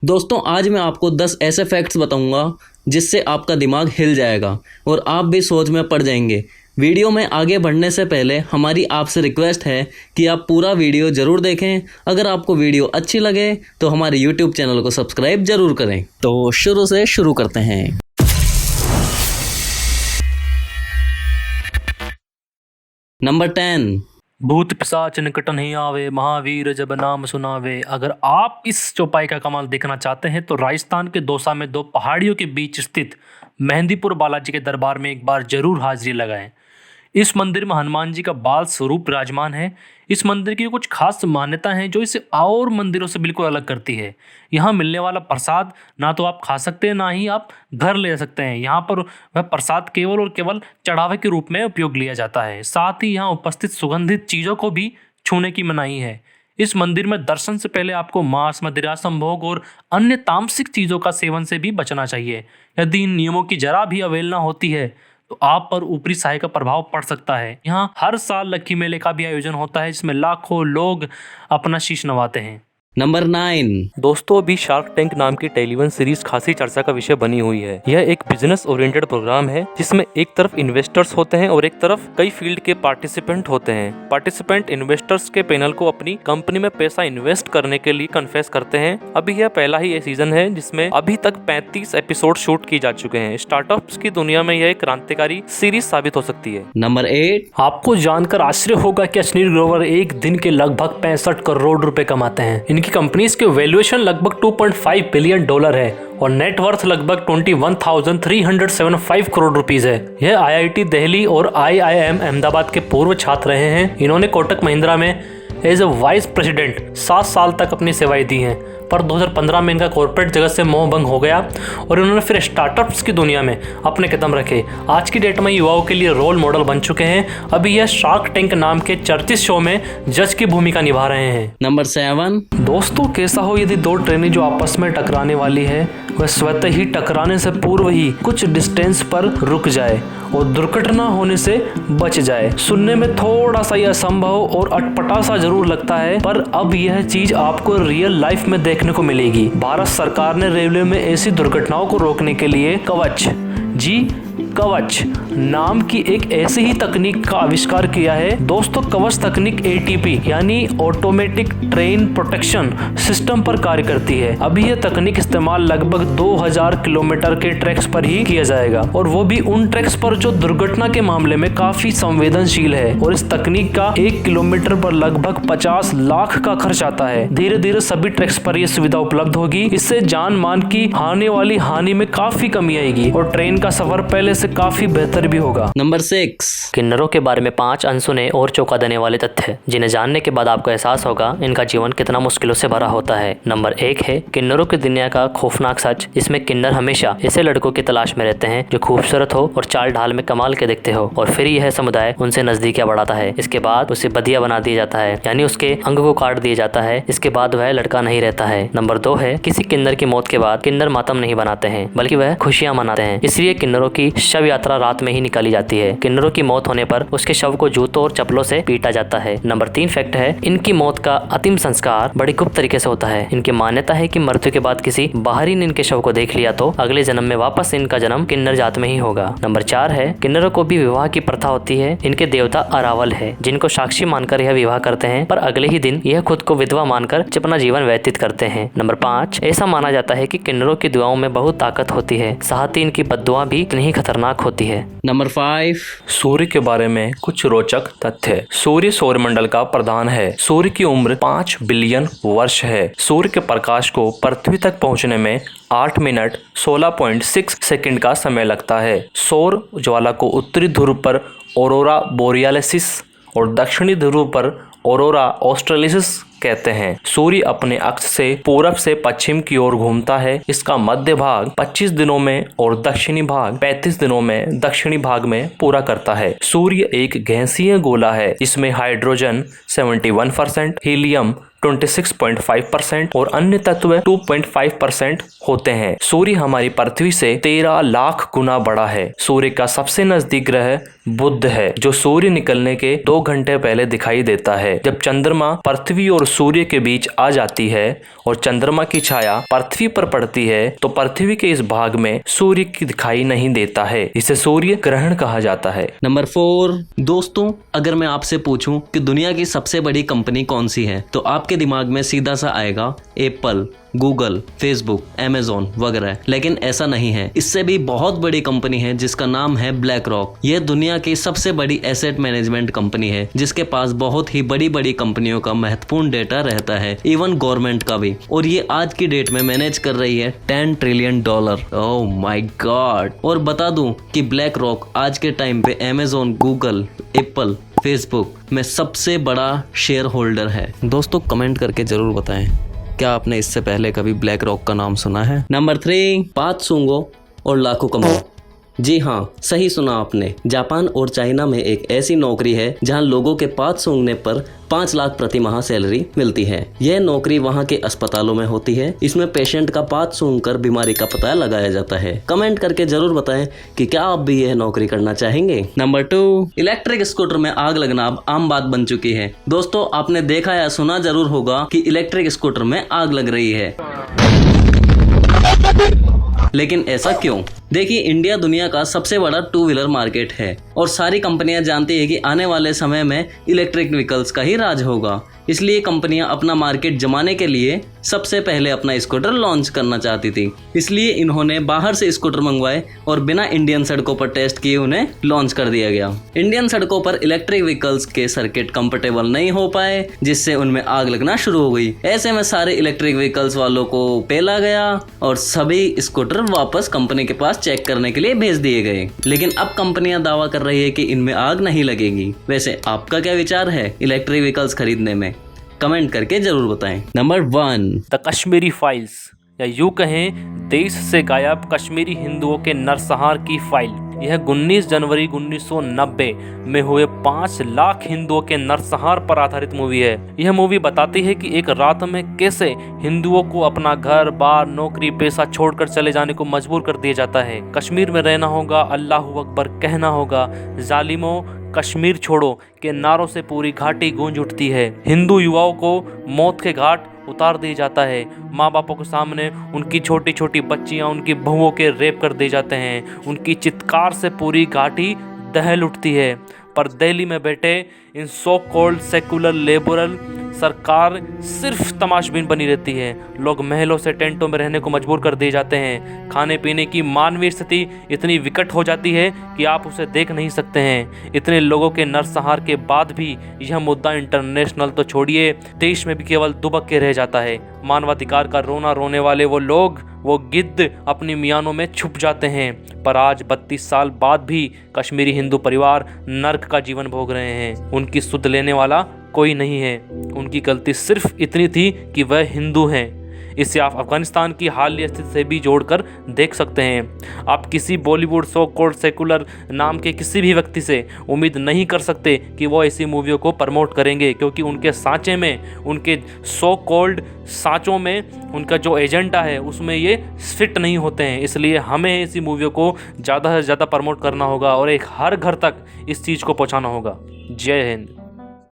दोस्तों आज मैं आपको 10 ऐसे फैक्ट्स बताऊंगा जिससे आपका दिमाग हिल जाएगा और आप भी सोच में पड़ जाएंगे। वीडियो में आगे बढ़ने से पहले हमारी आपसे रिक्वेस्ट है कि आप पूरा वीडियो ज़रूर देखें। अगर आपको वीडियो अच्छी लगे तो हमारे यूट्यूब चैनल को सब्सक्राइब ज़रूर करें। तो शुरू से शुरू करते हैं। नंबर 10। भूत पिशाच निकट नहीं आवे, महावीर जब नाम सुनावे। अगर आप इस चौपाई का कमाल देखना चाहते हैं तो राजस्थान के दौसा में दो पहाड़ियों के बीच स्थित मेहंदीपुर बालाजी के दरबार में एक बार जरूर हाजिरी लगाएं। इस मंदिर में हनुमान जी का बाल स्वरूप विराजमान है। इस मंदिर की कुछ खास मान्यता है जो इसे और मंदिरों से बिल्कुल अलग करती है। यहाँ मिलने वाला प्रसाद ना तो आप खा सकते हैं ना ही आप घर ले सकते हैं। यहाँ पर वह प्रसाद केवल और केवल चढ़ावे के रूप में उपयोग लिया जाता है। साथ ही यहाँ उपस्थित सुगंधित चीज़ों को भी छूने की मनाही है। इस मंदिर में दर्शन से पहले आपको मांस, मदिरा, संभोग और अन्य तामसिक चीज़ों का सेवन से भी बचना चाहिए। यदि इन नियमों की जरा भी अवहेलना होती है तो आप पर ऊपरी साय का प्रभाव पड़ सकता है। यहाँ हर साल लक्की मेले का भी आयोजन होता है जिसमें लाखों लोग अपना शीश नवाते हैं। नंबर 9। दोस्तों अभी शार्क टैंक नाम की टेलीविजन सीरीज खासी चर्चा का विषय बनी हुई है। यह एक बिजनेस ओरिएंटेड प्रोग्राम है जिसमें एक तरफ इन्वेस्टर्स होते हैं और एक तरफ कई फील्ड के पार्टिसिपेंट होते हैं। पार्टिसिपेंट इन्वेस्टर्स के पैनल को अपनी कंपनी में पैसा इन्वेस्ट करने के लिए कन्फेस करते हैं। अभी यह पहला ही सीजन है जिसमें अभी तक 35 एपिसोड शूट किए जा चुके हैं। स्टार्टअप्स की दुनिया में यह एक क्रांतिकारी सीरीज साबित हो सकती है। नंबर 8। आपको जानकर आश्चर्य होगा कि अश्नीर ग्रोवर एक दिन के लगभग 65 करोड़ रुपए कमाते हैं। इनकी कंपनीज के वैल्यूएशन लगभग $2.5 बिलियन है और नेटवर्थ लगभग 21,375 करोड़ रुपीस है। यह आईआईटी दिल्ली और आईआईएम अहमदाबाद के पूर्व छात्र रहे हैं। इन्होंने कोटक महिंद्रा में एज ए वाइस प्रेसिडेंट 7 साल तक अपनी सेवाएं दी हैं, पर 2015 में इनका कॉर्पोरेट जगत से मोह भंग हो गया और इन्होंने फिर स्टार्टअप्स की दुनिया में अपने कदम रखे। आज की डेट में युवाओं के लिए रोल मॉडल बन चुके हैं। अभी यह शार्क टैंक नाम के चर्चित शो में जज की भूमिका निभा रहे हैं। नंबर 7। दोस्तों कैसा हो यदि दो ट्रेनें जो आपस में टकराने वाली है वह स्वतः ही टकराने से पूर्व ही कुछ डिस्टेंस पर रुक जाए और दुर्घटना होने से बच जाए। सुनने में थोड़ा सा यह असंभव और अटपटा सा जरूर लगता है, पर अब यह चीज आपको रियल लाइफ में देखने को मिलेगी। भारत सरकार ने रेलवे में ऐसी दुर्घटनाओं को रोकने के लिए कवच नाम की एक ऐसी ही तकनीक का आविष्कार किया है। दोस्तों कवच तकनीक एटीपी यानी ऑटोमेटिक ट्रेन प्रोटेक्शन सिस्टम पर कार्य करती है। अभी यह तकनीक इस्तेमाल लगभग 2000 किलोमीटर के ट्रैक्स पर ही किया जाएगा और वो भी उन ट्रैक्स पर जो दुर्घटना के मामले में काफी संवेदनशील है। और इस तकनीक का 1 किलोमीटर पर लगभग 50 लाख का खर्च आता है। धीरे धीरे सभी ट्रैक्स पर यह सुविधा उपलब्ध होगी। इससे जान मान की आने वाली हानि में काफी कमी आएगी और ट्रेन का सफर पहले से काफी बेहतर भी होगा। नंबर 6। किन्नरों के बारे में 5 अनसुने और चौंका देने वाले तथ्य जिन्हें जानने के बाद आपको एहसास होगा इनका जीवन कितना मुश्किलों से भरा होता है। नंबर 1 है किन्नरों की दुनिया का खौफनाक सच। इसमें किन्नर हमेशा ऐसे लड़कों की तलाश में रहते हैं जो खूबसूरत हो और चाल ढाल में कमाल के दिखते हो और फिर यह समुदाय उनसे नजदीकियां बढ़ाता है। इसके बाद उसे बदिया बना दिया जाता है यानी उसके अंग को काट दिया जाता है। इसके बाद वह लड़का नहीं रहता है। नंबर 2 है किसी किन्नर की मौत के बाद किन्नर मातम नहीं बनाते हैं बल्कि वह खुशियां मनाते हैं। इसलिए किन्नरों की शव यात्रा रात में ही निकाली जाती है। किन्नरों की मौत होने पर उसके शव को जूतों और चप्पलों से पीटा जाता है। नंबर 3 फैक्ट है इनकी मौत का अंतिम संस्कार बड़ी गुप्त तरीके से होता है। इनकी मान्यता है कि मृत्यु के बाद किसी बाहरी ने इनके शव को देख लिया तो अगले जन्म में वापस इनका जन्म किन्नर जात में ही होगा। नंबर 4 है किन्नरों को भी विवाह की प्रथा होती है। इनके देवता अरावल है जिनको साक्षी मानकर यह विवाह करते हैं, पर अगले ही दिन यह खुद को विधवा मानकर अपना जीवन व्यतीत करते हैं। नंबर 5 ऐसा माना जाता है कि किन्नरों की दुआओं में बहुत ताकत होती है, साथ ही इनकी बद्दुआ भी इतनी ही खतरनाक होती है। नंबर 5। सूर्य के बारे में कुछ रोचक तथ्य। सूर्य सौरमंडल का प्रधान है। सूर्य की उम्र 5 बिलियन वर्ष है। सूर्य के प्रकाश को पृथ्वी तक पहुंचने में 8 मिनट 16.6 सेकंड का समय लगता है। सौर ज्वाला को उत्तरी ध्रुव पर ऑरोरा बोरियालिस और दक्षिणी ध्रुव पर ऑरोरा ऑस्ट्रेलिस कहते हैं। सूर्य अपने अक्ष से पूरब से पश्चिम की ओर घूमता है। इसका मध्य भाग 25 दिनों में और दक्षिणी भाग 35 दिनों में दक्षिणी भाग में पूरा करता है। सूर्य एक गैसीय गोला है। इसमें हाइड्रोजन 71%, हीलियम 26.5% और अन्य तत्व 2.5% होते हैं। सूर्य हमारी पृथ्वी से 13 लाख गुना बड़ा है। सूर्य का सबसे नजदीक ग्रह बुध है, जो सूर्य निकलने के 2 घंटे पहले दिखाई देता है। जब चंद्रमा पृथ्वी और सूर्य के बीच आ जाती है और चंद्रमा की छाया पृथ्वी पर पड़ती है तो पृथ्वी के इस भाग में सूर्य की दिखाई नहीं देता है। इसे सूर्य ग्रहण कहा जाता है। नंबर 4, दोस्तों अगर मैं आपसे पूछूं कि दुनिया की सबसे बड़ी कंपनी कौन सी है तो आपके दिमाग में सीधा सा आएगा एप्पल, गूगल, फेसबुक, अमेजोन वगैरह। लेकिन ऐसा नहीं है। इससे भी बहुत बड़ी कंपनी है जिसका नाम है ब्लैक रॉक। यह दुनिया की सबसे बड़ी एसेट मैनेजमेंट कंपनी है जिसके पास बहुत ही बड़ी बड़ी कंपनियों का महत्वपूर्ण डेटा रहता है, इवन गवर्नमेंट का भी। और ये आज की डेट में मैनेज कर रही है $10 ट्रिलियन। Oh my God. और बता दूं कि ब्लैक रॉक आज के टाइम पे अमेजोन, गूगल, एप्पल, फेसबुक में सबसे बड़ा शेयर होल्डर है। दोस्तों कमेंट करके जरूर बताएं, क्या आपने इससे पहले कभी ब्लैक रॉक का नाम सुना है? नंबर 3, 5 सूंघो और लाखों कमाओ। जी हाँ, सही सुना आपने। जापान और चाइना में एक ऐसी नौकरी है जहां लोगों के 5 सूंघने पर 5 लाख प्रति माह सैलरी मिलती है। यह नौकरी वहां के अस्पतालों में होती है। इसमें पेशेंट का 5 सूंघकर बीमारी का पता लगाया जाता है। कमेंट करके जरूर बताएं कि क्या आप भी यह नौकरी करना चाहेंगे। नंबर 2, इलेक्ट्रिक स्कूटर में आग लगना अब आम बात बन चुकी है। दोस्तों आपने देखा या सुना जरूर होगा कि इलेक्ट्रिक स्कूटर में आग लग रही है, लेकिन ऐसा क्यों? देखिए, इंडिया दुनिया का सबसे बड़ा 2 व्हीलर मार्केट है और सारी कंपनियां जानती है कि आने वाले समय में इलेक्ट्रिक व्हीकल्स का ही राज होगा। इसलिए कंपनियां अपना मार्केट जमाने के लिए सबसे पहले अपना स्कूटर लॉन्च करना चाहती थी। इसलिए इन्होंने बाहर से स्कूटर मंगवाए और बिना इंडियन सड़कों पर टेस्ट किए उन्हें लॉन्च कर दिया गया। इंडियन सड़कों पर इलेक्ट्रिक व्हीकल्स के सर्किट कंफर्टेबल नहीं हो पाए, जिससे उनमें आग लगना शुरू हो गई। ऐसे में सारे इलेक्ट्रिक व्हीकल्स वालों को पेला गया और सभी स्कूटर वापस कंपनी के पास चेक करने के लिए भेज दिए गए। लेकिन अब कंपनियां दावा कर रही है कि इनमें आग नहीं लगेगी। वैसे आपका क्या विचार है इलेक्ट्रिक व्हीकल्स खरीदने में? कमेंट करके जरूर बताएं। नंबर 1, द कश्मीरी फाइल्स, या यूँ कहें देश से गायब कश्मीरी हिंदुओं के नरसंहार की फाइल। यह 19 जनवरी 1990 में हुए 5 लाख हिंदुओं के नरसंहार पर आधारित मूवी है। यह मूवी बताती है कि एक रात में कैसे हिंदुओं को अपना घर बार, नौकरी, पैसा छोड़कर चले जाने को मजबूर कर दिया जाता है। कश्मीर में रहना होगा, अल्लाहू अकबर कहना होगा, जालिमों कश्मीर छोड़ो के नारों से पूरी घाटी गूंज उठती है। हिंदू युवाओं को मौत के घाट उतार दिया जाता है। माँ बापों के सामने उनकी छोटी छोटी बच्चियाँ, उनकी बहुओं के रेप कर दिए जाते हैं। उनकी चित्कार से पूरी घाटी दहल उठती है। पर दिल्ली में बैठे इन सो कॉल्ड सेकुलर लिबरल सरकार सिर्फ तमाशबीन बनी रहती है। लोग महलों से टेंटों में रहने को मजबूर कर दिए जाते हैं। खाने पीने की मानवीय स्थिति इतनी विकट हो जाती है कि आप उसे देख नहीं सकते हैं। इतने लोगों के नरसंहार के बाद भी यह मुद्दा इंटरनेशनल तो छोड़िए, देश में भी केवल दुबक के रह जाता है। मानवाधिकार का रोना रोने वाले वो लोग, वो गिद्ध अपनी मियानों में छुप जाते हैं। पर आज 32 साल बाद भी कश्मीरी हिंदू परिवार नर्क का जीवन भोग रहे हैं। उनकी सुध लेने वाला कोई नहीं है। उनकी गलती सिर्फ इतनी थी कि वह हिंदू हैं। इसे आप अफगानिस्तान की हालिया स्थिति से भी जोड़कर देख सकते हैं। आप किसी बॉलीवुड सो कॉल्ड सेकुलर नाम के किसी भी व्यक्ति से उम्मीद नहीं कर सकते कि वो ऐसी मूवियों को प्रमोट करेंगे, क्योंकि उनके सांचे में, उनके सो कॉल्ड सांचों में उनका जो एजेंडा है उसमें ये फिट नहीं होते हैं। इसलिए हमें ऐसी मूवियों को ज़्यादा से ज़्यादा प्रमोट करना होगा और एक हर घर तक इस चीज़ को पहुँचाना होगा। जय हिंद।